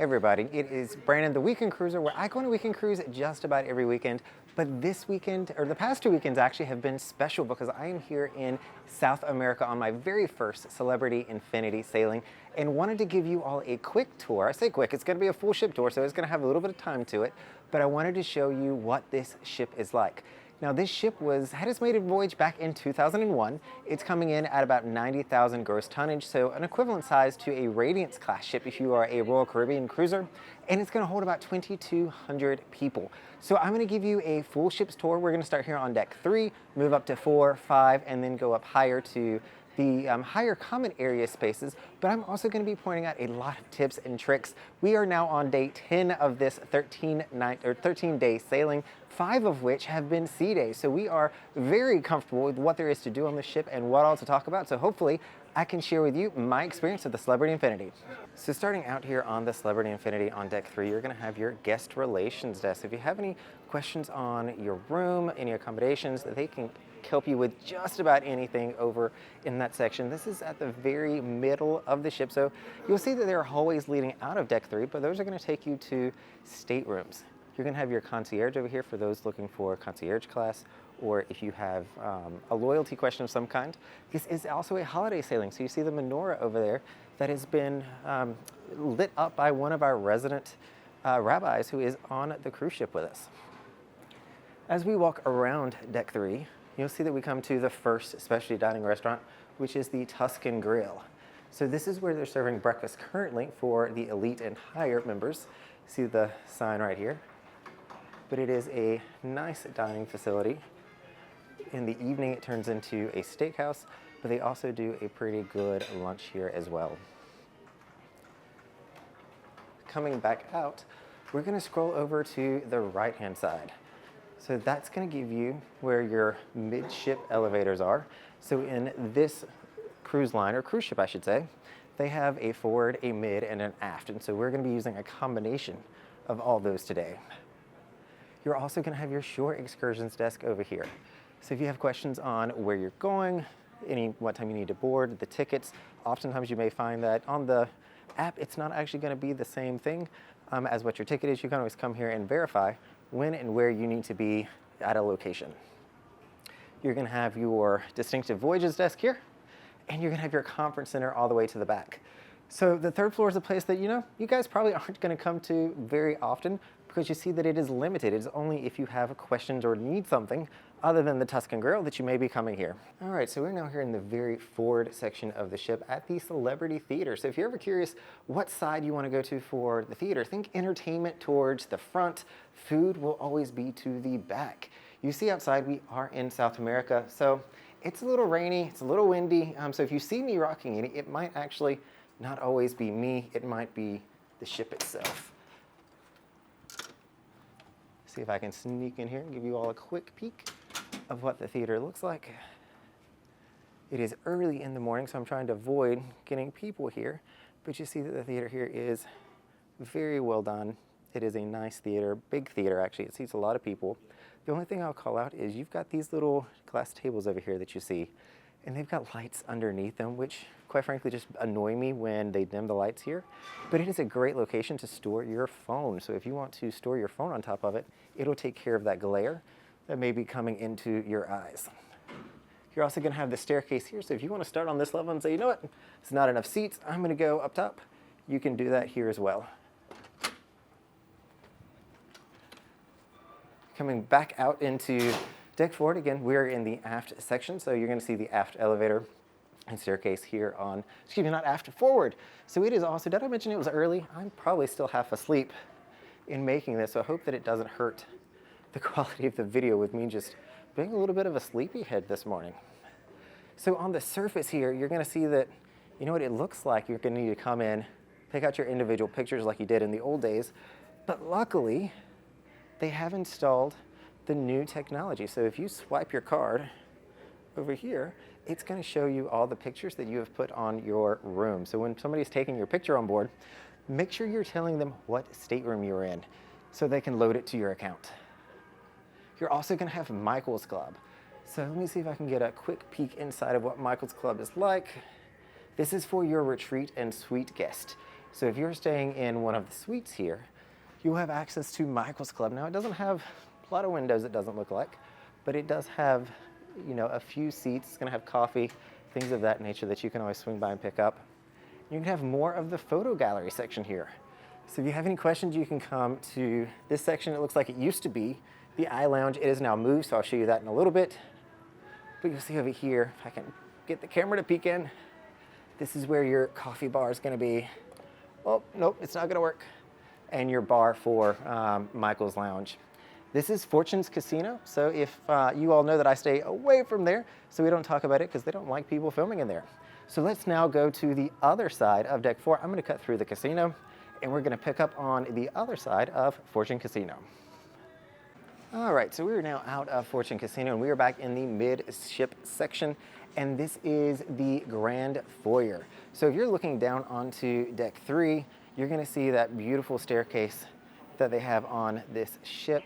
Everybody, it is Brandon, the Weekend Cruiser, where I go on a weekend cruise just about every weekend. But this weekend, or the past 2 weekends actually, have been special because I am here in South America on my very first Celebrity Infinity sailing and wanted to give you all a quick tour. I say quick, it's going to be a full ship tour, so it's going to have a little bit of time to it, but I wanted to show you what this ship is like. Now, this ship had its maiden voyage back in 2001. It's coming in at about 90,000 gross tonnage, so an equivalent size to a Radiance-class ship if you are a Royal Caribbean cruiser, and it's going to hold about 2,200 people. So I'm going to give you a full ship's tour. We're going to start here on deck 3, move up to 4, 5, and then go up higher to the higher common area spaces, but I'm also going to be pointing out a lot of tips and tricks. We are now on day 10 of this 13-day sailing, 5 of which have been sea days. So we are very comfortable with what there is to do on the ship and what all to talk about. So hopefully I can share with you my experience of the Celebrity Infinity. So starting out here on the Celebrity Infinity on deck 3, you're going to have your guest relations desk. If you have any questions on your room, any accommodations, they can help you with just about anything over in that section. This is at the very middle of the ship, so you'll see that there are hallways leading out of deck 3, but those are going to take you to staterooms. You're going to have your concierge over here for those looking for concierge class, or if you have a loyalty question of some kind. This is also a holiday sailing, so you see the menorah over there that has been lit up by one of our resident rabbis who is on the cruise ship with us. As we walk around deck 3, you'll see that we come to the first specialty dining restaurant, which is the Tuscan Grill. So this is where they're serving breakfast currently for the elite and higher members. See the sign right here. But it is a nice dining facility. In the evening, it turns into a steakhouse, but they also do a pretty good lunch here as well. Coming back out, we're going to scroll over to the right-hand side. So that's going to give you where your midship elevators are. So in this cruise line, or cruise ship I should say, they have a forward, a mid, and an aft. And so we're going to be using a combination of all those today. You're also going to have your shore excursions desk over here. So if you have questions on where you're going, what time you need to board, the tickets, oftentimes you may find that on the app it's not actually going to be the same thing as what your ticket is. You can always come here and verify when and where you need to be at a location. You're going to have your distinctive voyages desk here, and you're going to have your conference center all the way to the back. So the third floor is a place that you guys probably aren't going to come to very often because you see that it is limited. It's only if you have questions or need something other than the Tuscan Grill that you may be coming here. All right, so we're now here in the very forward section of the ship at the Celebrity Theater. So if you're ever curious what side you want to go to for the theater, think entertainment towards the front. Food will always be to the back. You see outside we are in South America, so it's a little rainy, it's a little windy. So if you see me rocking it might actually not always be me, it might be the ship itself. See if I can sneak in here and give you all a quick peek of what the theater looks like. It is early in the morning, so I'm trying to avoid getting people here, but you see that the theater here is very well done. It is a nice theater, big theater actually. It seats a lot of people. The only thing I'll call out is you've got these little glass tables over here that you see, and they've got lights underneath them, which quite frankly just annoy me when they dim the lights here. But it is a great location to store your phone. So if you want to store your phone on top of it, it'll take care of that glare that may be coming into your eyes. You're also going to have the staircase here. So if you want to start on this level and say, you know what, it's not enough seats, I'm going to go up top, you can do that here as well. Coming back out into deck 4, again, we're in the aft section, so you're going to see the aft elevator and staircase here on, excuse me, not aft, forward. So it is also, did I mention it was early? I'm probably still half asleep in making this, so I hope that it doesn't hurt the quality of the video with me just being a little bit of a sleepyhead this morning. So on the surface here, you're going to see that, you know what it looks like, you're going to need to come in, pick out your individual pictures like you did in the old days, but luckily, they have installed the new technology. So if you swipe your card over here, it's going to show you all the pictures that you have put on your room. So when somebody's taking your picture on board, make sure you're telling them what stateroom you're in so they can load it to your account. You're also going to have Michael's Club. So let me see if I can get a quick peek inside of what Michael's Club is like. This is for your retreat and suite guest. So if you're staying in one of the suites here, you'll have access to Michael's Club. Now it doesn't have a lot of windows, it doesn't look like, but it does have, you know, a few seats. It's gonna have coffee, things of that nature that you can always swing by and pick up. You can have more of the photo gallery section here. So if you have any questions, you can come to this section. It looks like it used to be the eye lounge. It is now moved, so I'll show you that in a little bit. But you'll see over here, if I can get the camera to peek in, this is where your coffee bar is gonna be. Oh, nope, it's not gonna work. And your bar for Michael's Lounge. This is Fortune's Casino, so if you all know that I stay away from there, so we don't talk about it because they don't like people filming in there. So let's now go to the other side of Deck 4. I'm gonna cut through the casino, and we're gonna pick up on the other side of Fortune Casino. All right, so we are now out of Fortune Casino, and we are back in the midship section, and this is the Grand Foyer. So if you're looking down onto Deck 3, you're gonna see that beautiful staircase that they have on this ship.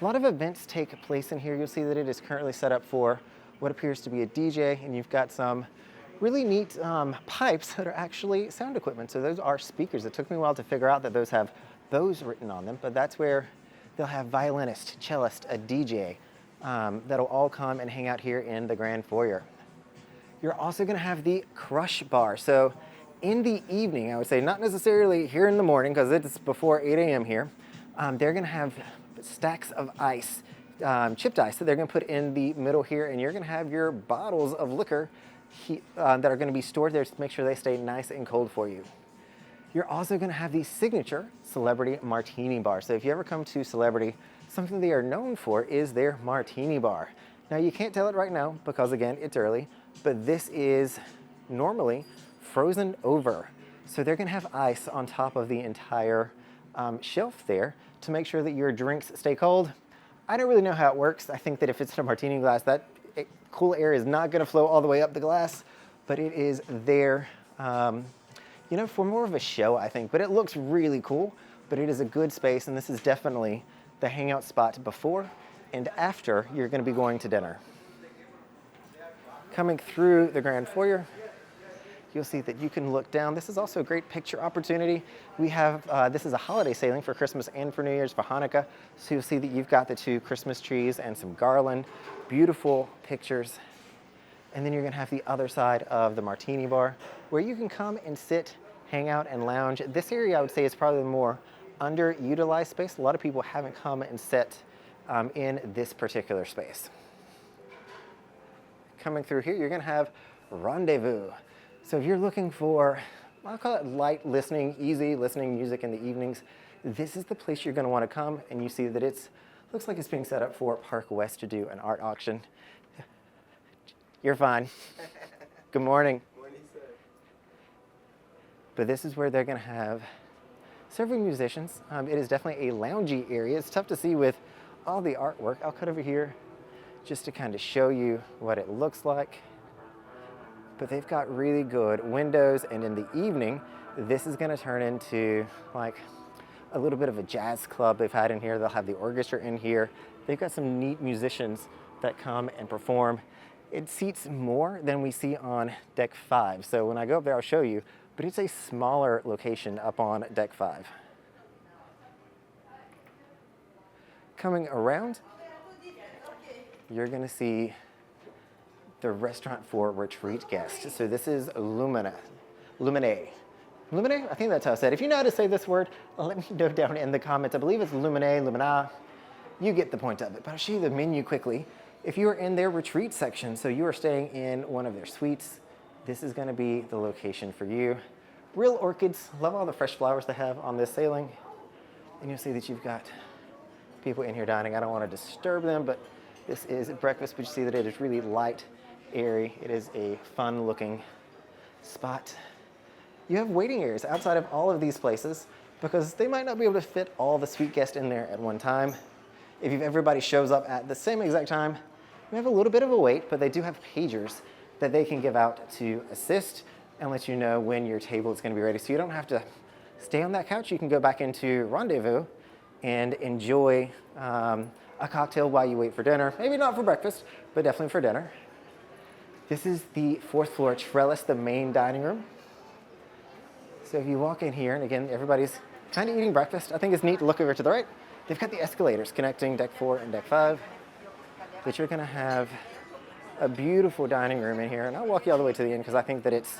A lot of events take place in here. You'll see that it is currently set up for what appears to be a DJ, and you've got some really neat pipes that are actually sound equipment. So those are speakers. It took me a while to figure out that those have those written on them, but that's where they'll have violinist, cellist, a DJ that'll all come and hang out here in the Grand Foyer. You're also gonna have the Crush Bar. So in the evening, I would say, not necessarily here in the morning because it's before 8 a.m. here, they're gonna have stacks of ice, chipped ice that they're gonna put in the middle here, and you're gonna have your bottles of liquor that are gonna be stored there to make sure they stay nice and cold for you. You're also gonna have the signature Celebrity Martini Bar. So if you ever come to Celebrity, something they are known for is their Martini Bar. Now you can't tell it right now because again, it's early, but this is normally frozen over. So they're gonna have ice on top of the entire shelf there to make sure that your drinks stay cold. I don't really know how it works. I think that if it's in a martini glass, that cool air is not gonna flow all the way up the glass, but it is there, you know, for more of a show, I think. But it looks really cool, but it is a good space, and this is definitely the hangout spot before and after you're gonna be going to dinner. Coming through the Grand Foyer, you'll see that you can look down. This is also a great picture opportunity. We have, this is a holiday sailing for Christmas and for New Year's, for Hanukkah. So you'll see that you've got the 2 Christmas trees and some garland, beautiful pictures. And then you're gonna have the other side of the Martini Bar where you can come and sit, hang out, and lounge. This area I would say is probably the more underutilized space. A lot of people haven't come and sat in this particular space. Coming through here, you're gonna have Rendezvous. So if you're looking for, I'll call it light listening, easy listening music in the evenings, this is the place you're gonna wanna come, and you see that looks like it's being set up for Park West to do an art auction. You're fine. Good morning. Morning, sir. But this is where they're gonna have several musicians. It is definitely a loungy area. It's tough to see with all the artwork. I'll cut over here just to kind of show you what it looks like. But they've got really good windows, and in the evening, this is gonna turn into like a little bit of a jazz club they've had in here. They'll have the orchestra in here. They've got some neat musicians that come and perform. It seats more than we see on Deck 5. So when I go up there, I'll show you, but it's a smaller location up on Deck 5. Coming around, you're gonna see the restaurant for retreat guests. So this is Lumine. I think that's how I said it. If you know how to say this word, let me know down in the comments. I believe it's Lumina. You get the point of it. But I'll show you the menu quickly. If you are in their retreat section, so you are staying in one of their suites, this is gonna be the location for you. Real orchids, love all the fresh flowers they have on this sailing. And you'll see that you've got people in here dining. I don't wanna disturb them, but this is breakfast, but you see that it is really light, airy. It is a fun looking spot. You have waiting areas outside of all of these places because they might not be able to fit all the suite guests in there at one time. If everybody shows up at the same exact time, you have a little bit of a wait, but they do have pagers that they can give out to assist and let you know when your table is gonna be ready. So you don't have to stay on that couch. You can go back into Rendezvous and enjoy a cocktail while you wait for dinner. Maybe not for breakfast, but definitely for dinner. This is the 4th floor trellis, the main dining room. So if you walk in here, and again, everybody's kind of eating breakfast. I think it's neat to look over to the right. They've got the escalators connecting deck 4 and deck 5. But you're gonna have a beautiful dining room in here. And I'll walk you all the way to the end because I think that it's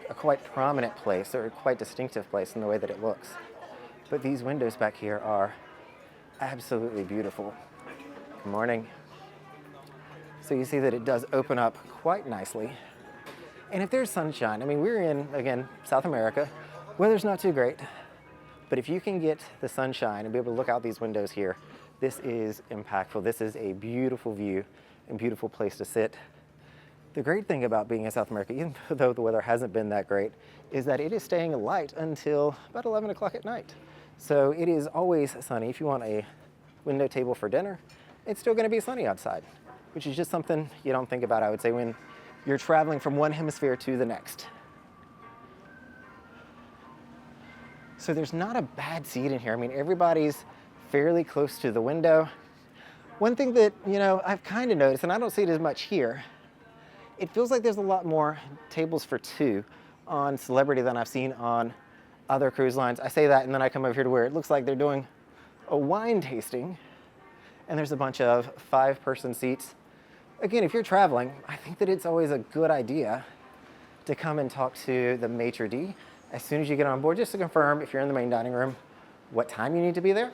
a quite prominent place or a quite distinctive place in the way that it looks. But these windows back here are absolutely beautiful. Good morning. So you see that it does open up quite nicely. And if there's sunshine, I mean, we're in, again, South America. Weather's not too great, but if you can get the sunshine and be able to look out these windows here, this is impactful. This is a beautiful view and beautiful place to sit. The great thing about being in South America, even though the weather hasn't been that great, is that it is staying light until about 11 o'clock at night. So it is always sunny. If you want a window table for dinner, it's still gonna be sunny outside, which is just something you don't think about, I would say, when you're traveling from one hemisphere to the next. So there's not a bad seat in here. I mean, everybody's fairly close to the window. One thing that, I've kind of noticed, and I don't see it as much here, it feels like there's a lot more tables for two on Celebrity than I've seen on other cruise lines. I say that, and then I come over here to where it looks like they're doing a wine tasting, and there's a bunch of 5-person seats. Again, if you're traveling, I think that it's always a good idea to come and talk to the maitre d' as soon as you get on board, just to confirm if you're in the main dining room, what time you need to be there,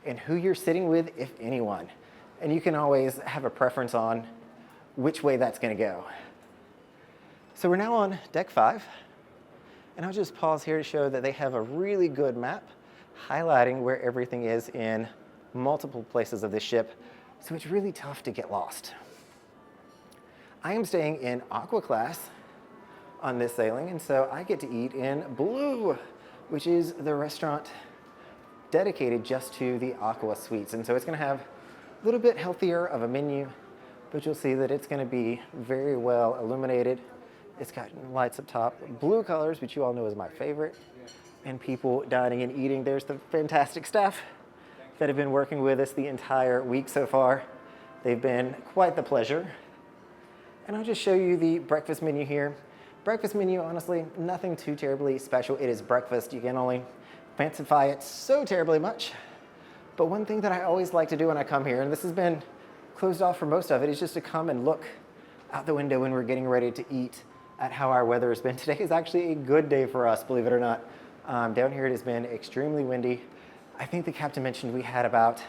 and who you're sitting with, if anyone. And you can always have a preference on which way that's gonna go. So we're now on deck 5, and I'll just pause here to show that they have a really good map highlighting where everything is in multiple places of this ship, so it's really tough to get lost. I am staying in Aqua Class on this sailing, and so I get to eat in Blue, which is the restaurant dedicated just to the Aqua Suites. And so it's gonna have a little bit healthier of a menu, but you'll see that it's gonna be very well illuminated. It's got lights up top, blue colors, which you all know is my favorite, and people dining and eating. There's the fantastic staff that have been working with us the entire week so far. They've been quite the pleasure. And I'll just show you the breakfast menu here. Breakfast menu, honestly, nothing too terribly special. It is breakfast. You can only fancify it so terribly much. But one thing that I always like to do when I come here, and this has been closed off for most of it, is just to come and look out the window when we're getting ready to eat at how our weather has been. Today is actually a good day for us, believe it or not. Down here it has been extremely windy. I think the captain mentioned we had about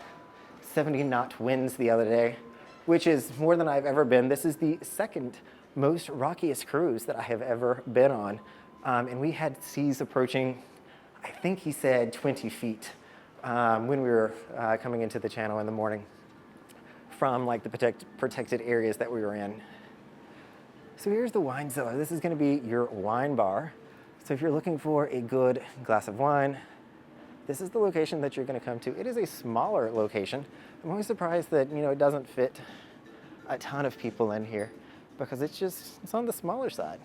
70 knot winds the other day, which is more than I've ever been. This is the second most rockiest cruise that I have ever been on. And we had seas approaching, I think he said 20 feet when we were coming into the channel in the morning from like the protected areas that we were in. So here's the wine cellar. This is gonna be your wine bar. So if you're looking for a good glass of wine, this is the location that you're gonna come to. It is a smaller location. I'm always surprised that, it doesn't fit a ton of people in here because it's on the smaller side.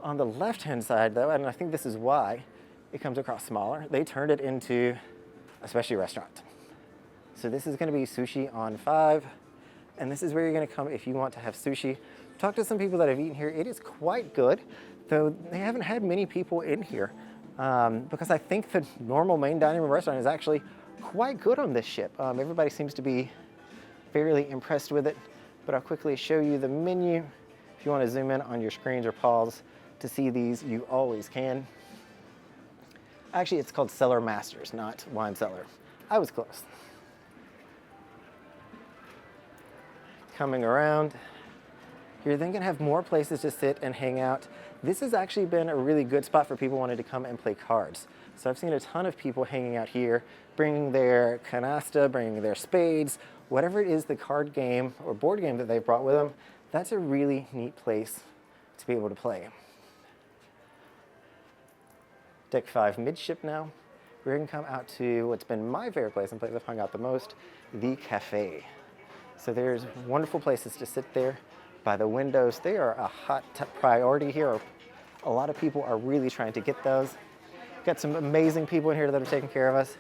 On the left-hand side though, and I think this is why it comes across smaller, they turned it into a specialty restaurant. So this is gonna be sushi on 5, and this is where you're gonna come if you want to have sushi. Talk to some people that have eaten here. It is quite good, though they haven't had many people in here. Because I think the normal main dining room restaurant is actually quite good on this ship. Everybody seems to be fairly impressed with it, but I'll quickly show you the menu. If you want to zoom in on your screens or pause to see these, you always can. Actually, it's called Cellar Masters, not Wine Cellar. I was close. Coming around, you're then gonna have more places to sit and hang out. This has actually been a really good spot for people wanting to come and play cards. So I've seen a ton of people hanging out here, bringing their canasta, bringing their spades, whatever it is, the card game or board game that they've brought with them. That's a really neat place to be able to play. Deck 5 midship now. We're gonna come out to what's been my favorite place and place I've hung out the most, the cafe. So there's wonderful places to sit there by the windows. They are a hot priority here. A lot of people are really trying to get those. Got some amazing people in here that are taking care of us.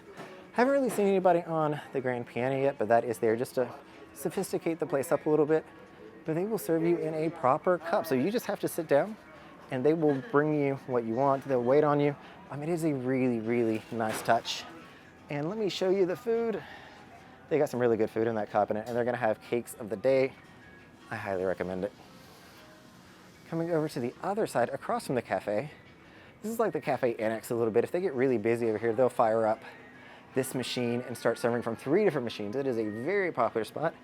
Haven't really seen anybody on the grand piano yet, but that is there just to sophisticate the place up a little bit. But they will serve you in a proper cup. So you just have to sit down and they will bring you what you want. They'll wait on you. It is a really, really nice touch. And let me show you the food. They got some really good food in that cabinet, and they're gonna have cakes of the day. I highly recommend it. Coming over to the other side, across from the cafe, this is like the cafe annex a little bit. If they get really busy over here, they'll fire up this machine and start serving from 3 different machines. It is a very popular spot.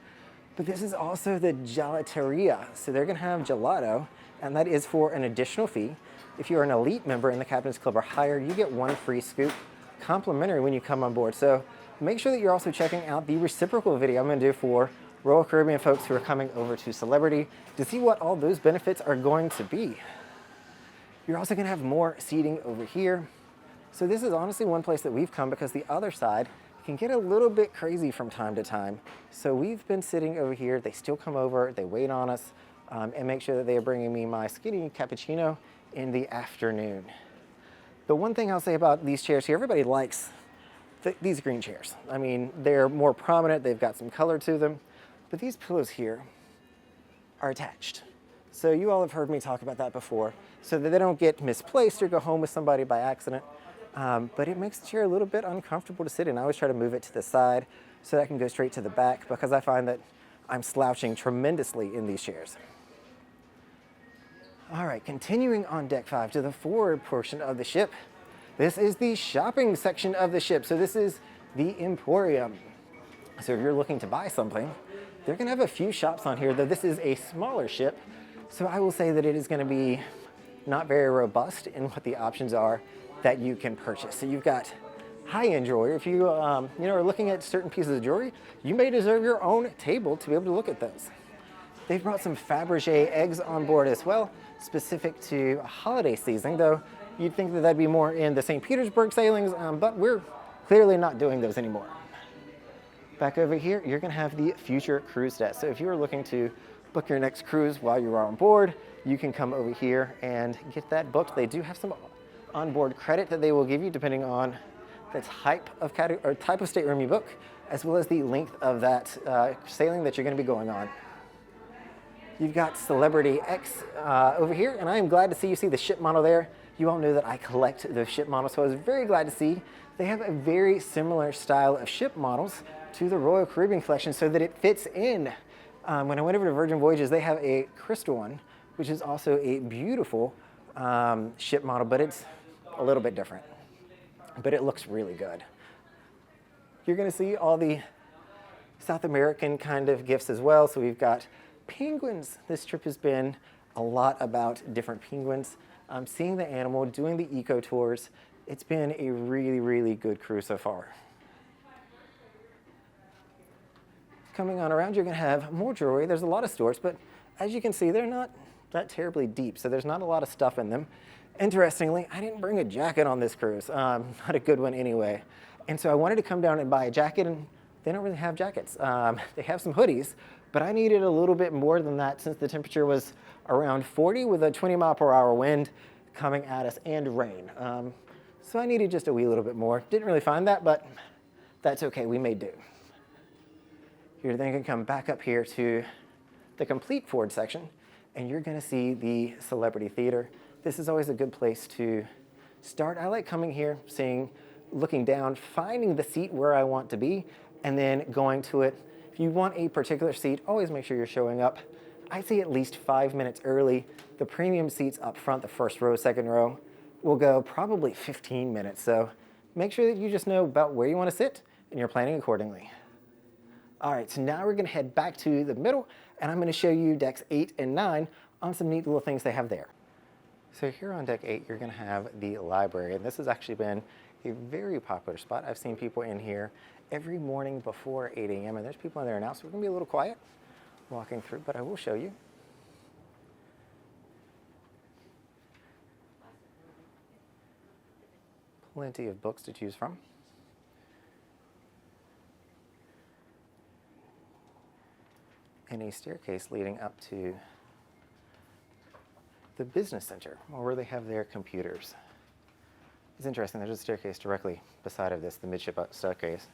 But this is also the gelateria. So they're gonna have gelato, and that is for an additional fee. If you're an elite member in the Captain's Club or higher, you get 1 free scoop complimentary when you come on board. So make sure that you're also checking out the reciprocal video I'm gonna do for Royal Caribbean folks who are coming over to Celebrity to see what all those benefits are going to be. You're also gonna have more seating over here. So this is honestly one place that we've come because the other side can get a little bit crazy from time to time. So we've been sitting over here. They still come over, they wait on us, and make sure that they are bringing me my skinny cappuccino in the afternoon. The one thing I'll say about these chairs here, everybody likes these green chairs. They're more prominent, they've got some color to them, but these pillows here are attached. So you all have heard me talk about that before, so that they don't get misplaced or go home with somebody by accident. But it makes the chair a little bit uncomfortable to sit in. I always try to move it to the side so that I can go straight to the back because I find that I'm slouching tremendously in these chairs. All right, continuing on deck 5 to the forward portion of the ship. This is the shopping section of the ship. So this is the Emporium. So if you're looking to buy something, they're gonna have a few shops on here, though this is a smaller ship. So I will say that it is gonna be not very robust in what the options are that you can purchase. So you've got high-end jewelry. If you are looking at certain pieces of jewelry, you may deserve your own table to be able to look at those. They've brought some Fabergé eggs on board as well, specific to holiday season, though you'd think that that'd be more in the St. Petersburg sailings, but we're clearly not doing those anymore. Back over here, you're gonna have the future cruise desk. So if you're looking to book your next cruise while you're on board, you can come over here and get that booked. They do have some onboard credit that they will give you depending on the type of stateroom you book, as well as the length of that sailing that you're gonna be going on. You've got Celebrity X over here, and I am glad to see you see the ship model there. You all know that I collect the ship models, so I was very glad to see they have a very similar style of ship models to the Royal Caribbean collection so that it fits in. When I went over to Virgin Voyages, they have a crystal one, which is also a beautiful ship model, but it's a little bit different. But it looks really good. You're gonna see all the South American kind of gifts as well. So we've got penguins. This trip has been a lot about different penguins. Seeing the animal, doing the eco tours. It's been a really, really good cruise so far. Coming on around, you're gonna have more jewelry. There's a lot of stores, but as you can see, they're not that terribly deep, so there's not a lot of stuff in them. Interestingly, I didn't bring a jacket on this cruise, not a good one anyway. And so I wanted to come down and buy a jacket, and they don't really have jackets. They have some hoodies, but I needed a little bit more than that since the temperature was around 40 with a 20-mile-per-hour wind coming at us and rain. So I needed just a wee little bit more. Didn't really find that, but that's okay, we made do. You're then gonna come back up here to the complete forward section, and you're gonna see the Celebrity Theater. This is always a good place to start. I like coming here, looking down, finding the seat where I want to be, and then going to it. If you want a particular seat, always make sure you're showing up. I'd say at least 5 minutes early. The premium seats up front, the first row, second row, will go probably 15 minutes. So make sure that you just know about where you want to sit and you're planning accordingly. All right, so now we're gonna head back to the middle, and I'm gonna show you decks 8 and 9 on some neat little things they have there. So here on deck 8, you're gonna have the library, and this has actually been a very popular spot. I've seen people in here every morning before 8 a.m., and there's people in there now, so we're gonna be a little quiet walking through, but I will show you. Plenty of books to choose from. And a staircase leading up to the business center, where they have their computers. It's interesting, there's a staircase directly beside of this, the midship staircase,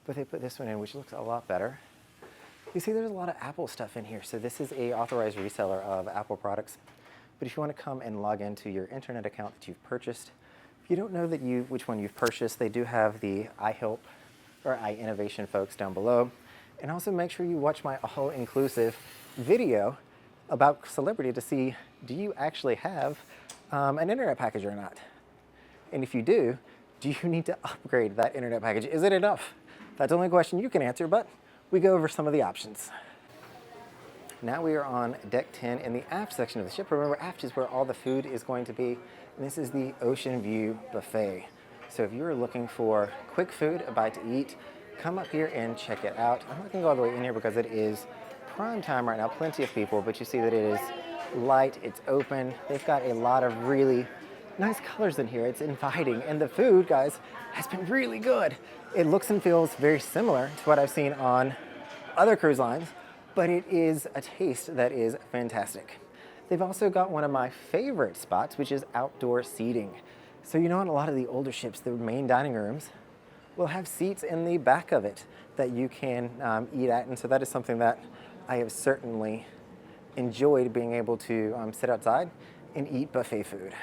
but they put this one in, which looks a lot better. You see there's a lot of Apple stuff in here, so this is a authorized reseller of Apple products. But if you want to come and log into your internet account that you've purchased, if you don't know which one you've purchased, they do have the iHelp or iInnovation folks down below. And also make sure you watch my all-inclusive video about Celebrity to see, do you actually have an internet package or not? And if you do you need to upgrade that internet package? Is it enough? That's only a question you can answer, but we go over some of the options. Now we are on deck 10 in the aft section of the ship. Remember, aft is where all the food is going to be. And this is the Ocean View Buffet. So if you're looking for quick food, a bite to eat, come up here and check it out. I'm not gonna go all the way in here because it is prime time right now, plenty of people, but you see that it is light, it's open. They've got a lot of really nice colors in here. It's inviting, and the food, guys, has been really good. It looks and feels very similar to what I've seen on other cruise lines, but it is a taste that is fantastic. They've also got one of my favorite spots, which is outdoor seating. So you know, on a lot of the older ships, the main dining rooms will have seats in the back of it that you can eat at, and so that is something that I have certainly enjoyed, being able to sit outside and eat buffet food.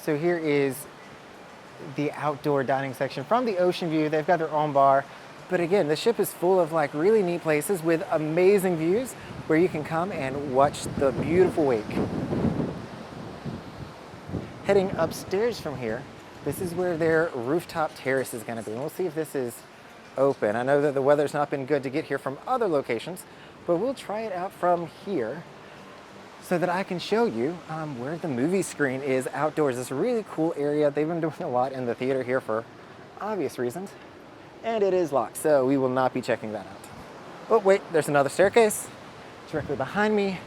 So here is the outdoor dining section from the Ocean View. They've got their own bar, but again, the ship is full of like really neat places with amazing views where you can come and watch the beautiful wake. Heading upstairs from here, this is where their rooftop terrace is going to be. And we'll see if this is open. I know that the weather's not been good to get here from other locations, but we'll try it out from here so that I can show you where the movie screen is outdoors. It's a really cool area. They've been doing a lot in the theater here for obvious reasons. And it is locked, so we will not be checking that out. Oh wait, there's another staircase directly behind me.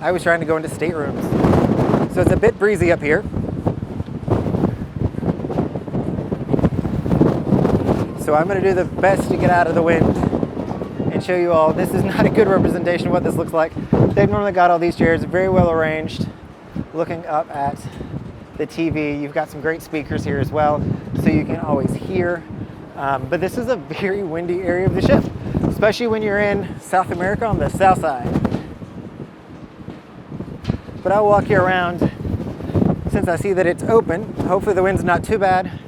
I was trying to go into staterooms. So it's a bit breezy up here. So I'm gonna do the best to get out of the wind and show you all. This is not a good representation of what this looks like. They've normally got all these chairs very well arranged, looking up at the TV. You've got some great speakers here as well, so you can always hear. But this is a very windy area of the ship, especially when you're in South America on the south side. But I'll walk you around since I see that it's open. Hopefully the wind's not too bad.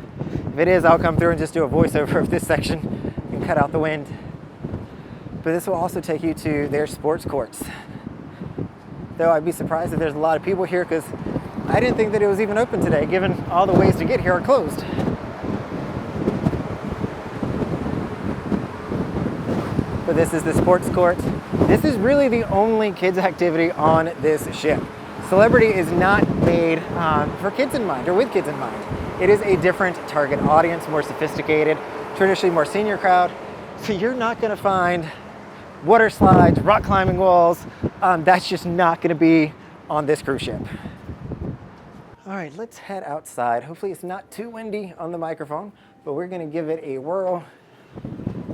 If it is, I'll come through and just do a voiceover of this section and cut out the wind. But this will also take you to their sports courts. Though I'd be surprised if there's a lot of people here, because I didn't think that it was even open today, given all the ways to get here are closed. But this is the sports court. This is really the only kids activity on this ship. Celebrity is not made for kids in mind or with kids in mind. It is a different target audience, more sophisticated, traditionally more senior crowd. So you're not gonna find water slides, rock climbing walls. That's just not gonna be on this cruise ship. All right, let's head outside. Hopefully it's not too windy on the microphone, but we're gonna give it a whirl.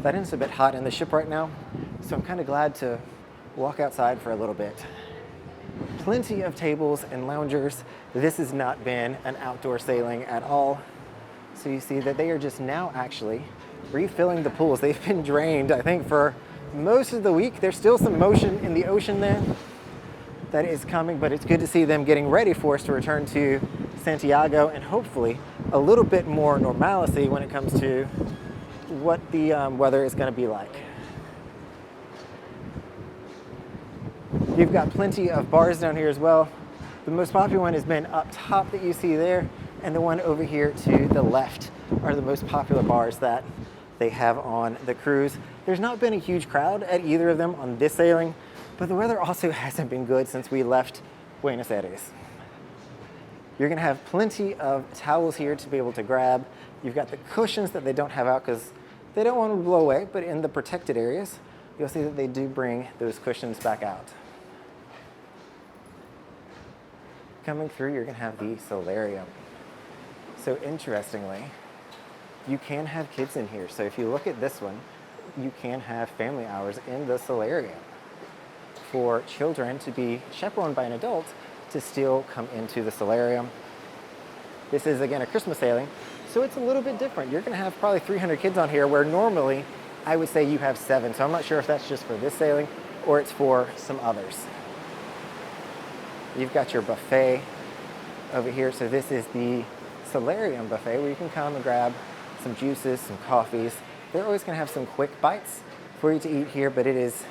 That is a bit hot in the ship right now, so I'm kind of glad to walk outside for a little bit. Plenty of tables and loungers. This has not been an outdoor sailing at all. So you see that they are just now actually refilling the pools. They've been drained, I think, for most of the week. There's still some motion in the ocean there that is coming, but it's good to see them getting ready for us to return to Santiago, and hopefully a little bit more normalcy when it comes to what the weather is going to be like. You've got plenty of bars down here as well. The most popular one has been up top that you see there, and the one over here to the left are the most popular bars that they have on the cruise. There's not been a huge crowd at either of them on this sailing, but the weather also hasn't been good since we left Buenos Aires. You're gonna have plenty of towels here to be able to grab. You've got the cushions that they don't have out because they don't want to blow away, but in the protected areas, you'll see that they do bring those cushions back out. Coming through, you're gonna have the solarium. So interestingly, you can have kids in here. So if you look at this one, you can have family hours in the solarium for children to be chaperoned by an adult to still come into the solarium. This is, again, a Christmas sailing, so it's a little bit different. You're gonna have probably 300 kids on here, where normally I would say you have 7. So I'm not sure if that's just for this sailing or it's for some others. You've got your buffet over here. So this is the solarium buffet where you can come and grab some juices, some coffees. They're always going to have some quick bites for you to eat here, but it is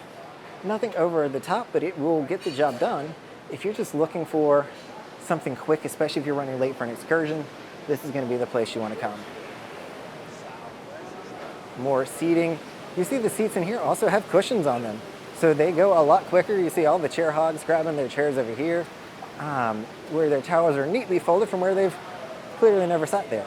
nothing over the top, but it will get the job done. If you're just looking for something quick, especially if you're running late for an excursion, this is going to be the place you want to come. More seating. You see the seats in here also have cushions on them, so they go a lot quicker. You see all the chair hogs grabbing their chairs over here, where their towels are neatly folded from where they've clearly never sat there.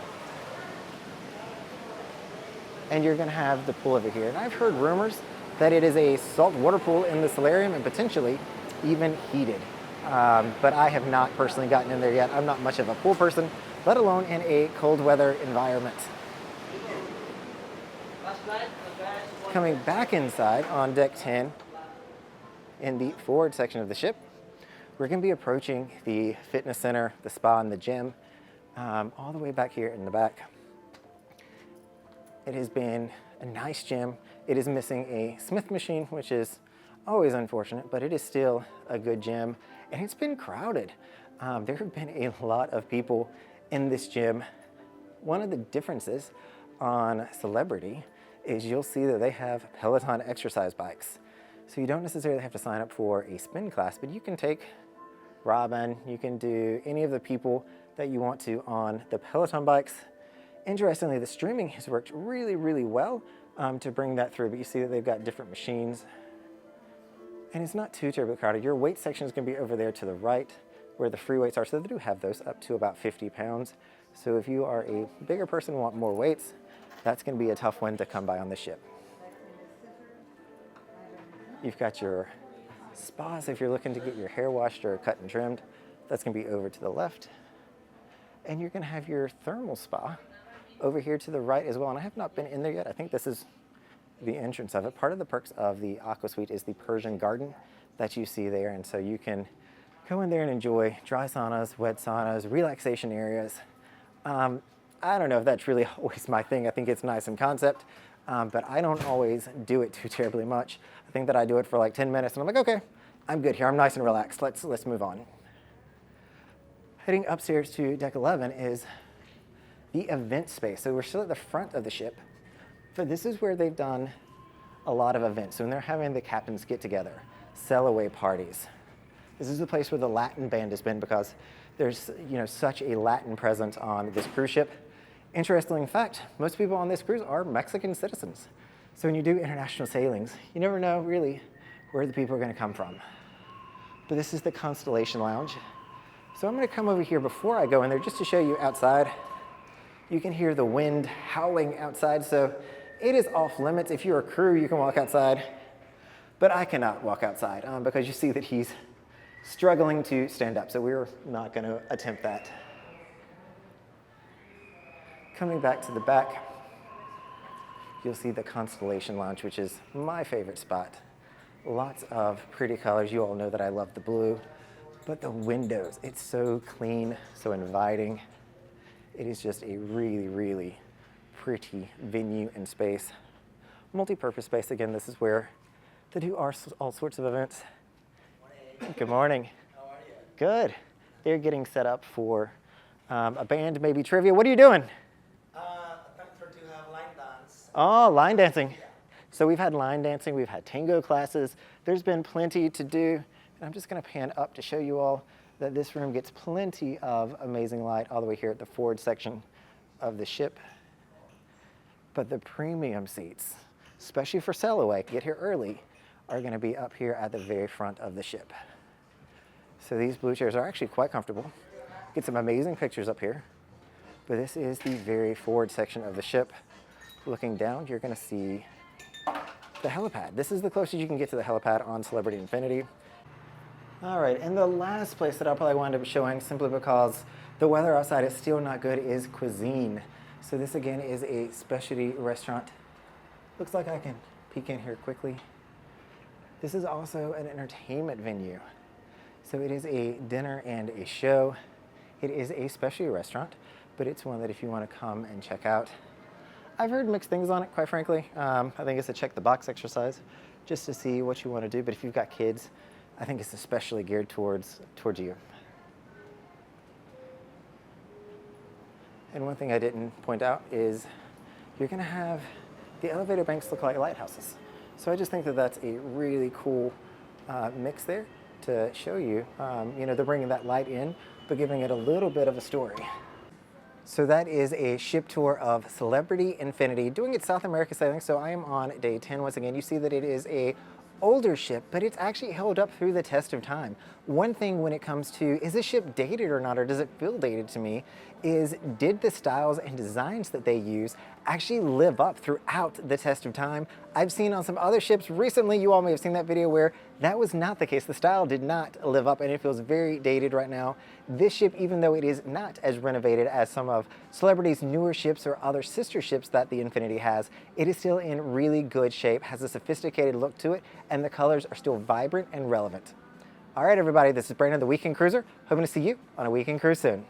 And you're going to have the pool over here. And I've heard rumors that it is a salt water pool in the solarium and potentially even heated. But I have not personally gotten in there yet. I'm not much of a pool person, let alone in a cold weather environment. Coming back inside on deck 10 in the forward section of the ship, we're going to be approaching the fitness center, the spa, and the gym, all the way back here in the back. It has been a nice gym. It is missing a Smith machine, which is always unfortunate, but it is still a good gym, and it's been crowded. There have been a lot of people in this gym. One of the differences on Celebrity is you'll see that they have Peloton exercise bikes. So you don't necessarily have to sign up for a spin class, but you can take Robin, you can do any of the people that you want to on the Peloton bikes. Interestingly, the streaming has worked really, really well to bring that through, but you see that they've got different machines. And it's not too terribly crowded. Your weight section is going to be over there to the right where the free weights are, so they do have those up to about 50 pounds. So if you are a bigger person and want more weights, that's going to be a tough one to come by on this ship. You've got your spas if you're looking to get your hair washed or cut and trimmed. That's going to be over to the left. And you're going to have your thermal spa over here to the right as well. And I have not been in there yet. I think this is the entrance of it. Part of the perks of the Aqua Suite is the Persian garden that you see there. And so you can go in there and enjoy dry saunas, wet saunas, relaxation areas. I don't know if that's really always my thing. I think it's nice in concept, but I don't always do it too terribly much. I think that I do it for like 10 minutes and I'm like, okay, I'm good here. I'm nice and relaxed. Let's move on. Heading upstairs to deck 11 is the event space. So we're still at the front of the ship, but this is where they've done a lot of events. So when they're having the captains get together, sail away parties. This is the place where the Latin band has been because there's such a Latin presence on this cruise ship. Interesting fact, most people on this cruise are Mexican citizens. So when you do international sailings, you never know really where the people are going to come from. But this is the Constellation Lounge. So I'm going to come over here before I go in there just to show you outside. You can hear the wind howling outside, so it is off limits. If you're a crew, you can walk outside, but I cannot walk outside because you see that he's struggling to stand up, so we're not going to attempt that. Coming back to the back, you'll see the Constellation Lounge, which is my favorite spot. Lots of pretty colors. You all know that I love the blue, but the windows, it's so clean, so inviting. It is just a really, really pretty venue and space. Multi-purpose space. Again, this is where they do all sorts of events. Good morning. How are you? Good. They're getting set up for a band, maybe trivia. What are you doing? Prefer to have line dance. Oh, line dancing. So we've had line dancing, we've had tango classes. There's been plenty to do. And I'm just going to pan up to show you all that this room gets plenty of amazing light all the way here at the forward section of the ship. But the premium seats, especially for sail away, get here early, are going to be up here at the very front of the ship. So these blue chairs are actually quite comfortable. Get some amazing pictures up here. But this is the very forward section of the ship. Looking down, you're going to see the helipad. This is the closest you can get to the helipad on Celebrity Infinity. All right, and the last place that I'll probably wind up showing, simply because the weather outside is still not good, is cuisine. So this again is a specialty restaurant. Looks like I can peek in here quickly. This is also an entertainment venue. So it is a dinner and a show. It is a specialty restaurant, but it's one that if you want to come and check out. I've heard mixed things on it, quite frankly. I think it's a check the box exercise just to see what you want to do. But if you've got kids, I think it's especially geared towards you. And one thing I didn't point out is you're going to have the elevator banks look like lighthouses. So I just think that that's a really cool mix there to show you. You know, they're bringing that light in, but giving it a little bit of a story. So that is a ship tour of Celebrity Infinity, doing its South America sailing. So I am on day 10 once again. You see that it is a older ship, but it's actually held up through the test of time. One thing when it comes to, is this ship dated or not, or does it feel dated to me, is did the styles and designs that they use actually live up throughout the test of time? I've seen on some other ships recently, you all may have seen that video where that was not the case. The style did not live up and it feels very dated right now. This ship, even though it is not as renovated as some of Celebrity's newer ships or other sister ships that the Infinity has, it is still in really good shape, has a sophisticated look to it, and the colors are still vibrant and relevant. All right, everybody, this is Brandon, the Weekend Cruiser. Hoping to see you on a Weekend Cruise soon.